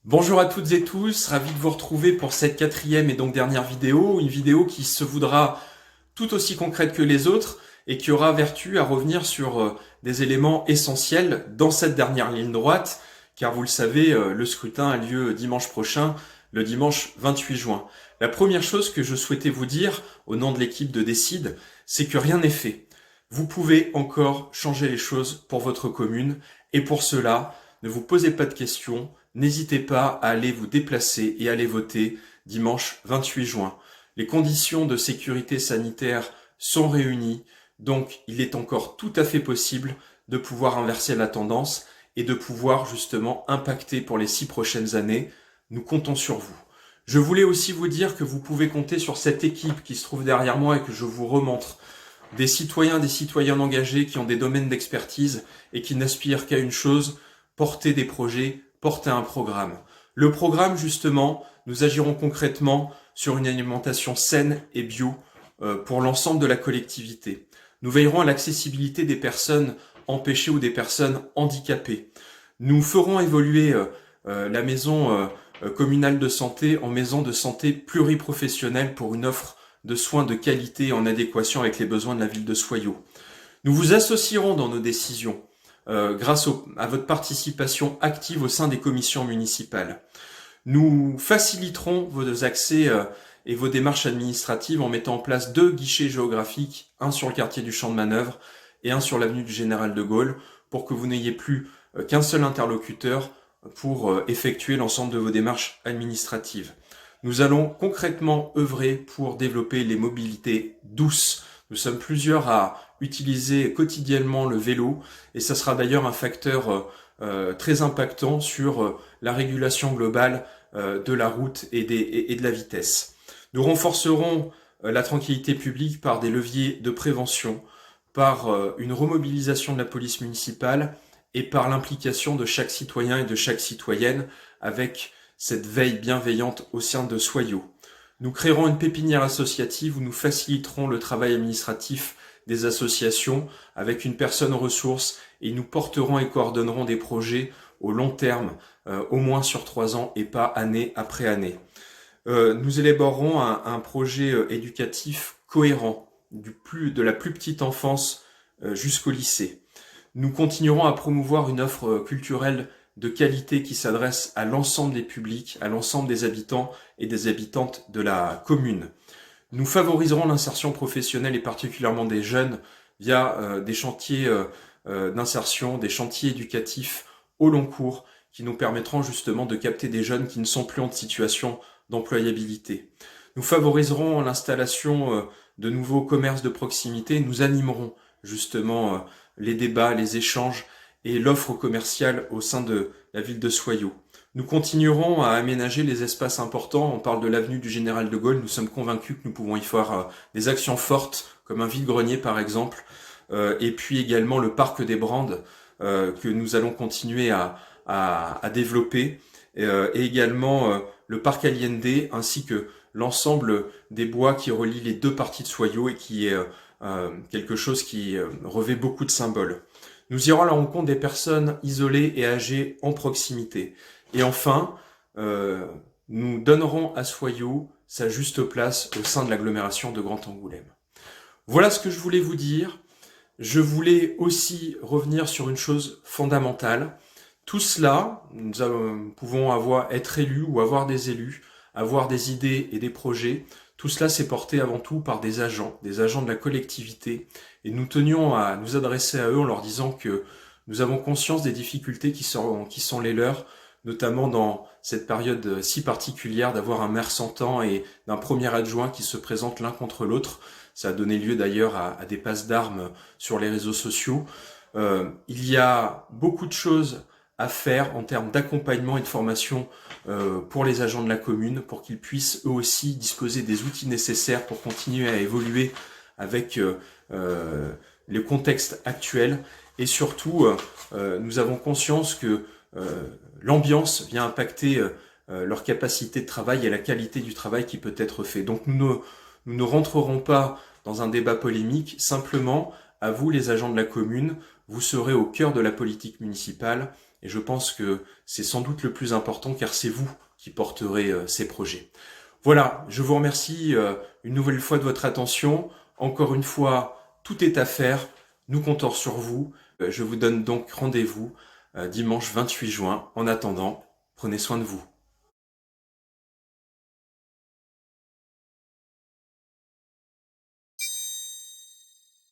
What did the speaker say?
Bonjour à toutes et tous, ravi de vous retrouver pour cette quatrième et donc dernière vidéo, une vidéo qui se voudra tout aussi concrète que les autres et qui aura vertu à revenir sur des éléments essentiels dans cette dernière ligne droite, car vous le savez, le scrutin a lieu dimanche prochain, le dimanche 28 juin. La première chose que je souhaitais vous dire, au nom de l'équipe de Décide, c'est que rien n'est fait. Vous pouvez encore changer les choses pour votre commune, et pour cela, ne vous posez pas de questions, n'hésitez pas à aller vous déplacer et aller voter dimanche 28 juin. Les conditions de sécurité sanitaire sont réunies, donc il est encore tout à fait possible de pouvoir inverser la tendance et de pouvoir justement impacter pour les 6 prochaines années. Nous comptons sur vous. Je voulais aussi vous dire que vous pouvez compter sur cette équipe qui se trouve derrière moi et que je vous remontre. Des citoyens engagés qui ont des domaines d'expertise et qui n'aspirent qu'à une chose, porter des projets, porter un programme. Le programme, justement, nous agirons concrètement sur une alimentation saine et bio pour l'ensemble de la collectivité. Nous veillerons à l'accessibilité des personnes empêchées ou des personnes handicapées. Nous ferons évoluer la maison communale de santé en maison de santé pluriprofessionnelle pour une offre de soins de qualité en adéquation avec les besoins de la ville de Soyaux. Nous vous associerons dans nos décisions grâce à votre participation active au sein des commissions municipales. Nous faciliterons vos accès et vos démarches administratives en mettant en place 2 guichets géographiques, un sur le quartier du Champ de Manœuvre et un sur l'avenue du Général de Gaulle, pour que vous n'ayez plus qu'un seul interlocuteur pour effectuer l'ensemble de vos démarches administratives. Nous allons concrètement œuvrer pour développer les mobilités douces. Nous sommes plusieurs à utiliser quotidiennement le vélo et ça sera d'ailleurs un facteur très impactant sur la régulation globale de la route et de la vitesse. Nous renforcerons la tranquillité publique par des leviers de prévention, par une remobilisation de la police municipale et par l'implication de chaque citoyen et de chaque citoyenne avec cette veille bienveillante au sein de Soyaux. Nous créerons une pépinière associative où nous faciliterons le travail administratif des associations avec une personne ressource et nous porterons et coordonnerons des projets au long terme, au moins sur 3 ans et pas année après année. Nous élaborerons un projet éducatif cohérent de la plus petite enfance jusqu'au lycée. Nous continuerons à promouvoir une offre culturelle de qualité qui s'adresse à l'ensemble des publics, à l'ensemble des habitants et des habitantes de la commune. Nous favoriserons l'insertion professionnelle et particulièrement des jeunes via des chantiers d'insertion, des chantiers éducatifs au long cours qui nous permettront justement de capter des jeunes qui ne sont plus en situation d'employabilité. Nous favoriserons l'installation de nouveaux commerces de proximité, nous animerons justement les débats, les échanges et l'offre commerciale au sein de la ville de Soyaux. Nous continuerons à aménager les espaces importants. On parle de l'avenue du Général de Gaulle. Nous sommes convaincus que nous pouvons y faire des actions fortes, comme un vide-grenier par exemple, et puis également le parc des Brandes, que nous allons continuer à développer, et également le parc Allende, ainsi que l'ensemble des bois qui relient les 2 parties de Soyaux et qui est quelque chose qui revêt beaucoup de symboles. Nous irons à la rencontre des personnes isolées et âgées en proximité. Et enfin, nous donnerons à Soyaux sa juste place au sein de l'agglomération de Grand Angoulême. Voilà ce que je voulais vous dire. Je voulais aussi revenir sur une chose fondamentale. Tout cela, nous pouvons être élus ou avoir des élus, avoir des idées et des projets. Tout cela s'est porté avant tout par des agents de la collectivité. Et nous tenions à nous adresser à eux en leur disant que nous avons conscience des difficultés qui sont les leurs, notamment dans cette période si particulière d'avoir un maire sortant et d'un premier adjoint qui se présentent l'un contre l'autre. Ça a donné lieu d'ailleurs à des passes d'armes sur les réseaux sociaux. Il y a beaucoup de choses à faire en termes d'accompagnement et de formation pour les agents de la commune, pour qu'ils puissent eux aussi disposer des outils nécessaires pour continuer à évoluer avec le contexte actuel. Et surtout, nous avons conscience que l'ambiance vient impacter leur capacité de travail et la qualité du travail qui peut être fait. Donc nous ne rentrerons pas dans un débat polémique, simplement, à vous les agents de la commune, vous serez au cœur de la politique municipale Et je pense que c'est sans doute le plus important car c'est vous qui porterez ces projets. Voilà, je vous remercie une nouvelle fois de votre attention. Encore une fois, tout est à faire. Nous comptons sur vous. Je vous donne donc rendez-vous dimanche 28 juin. En attendant, prenez soin de vous.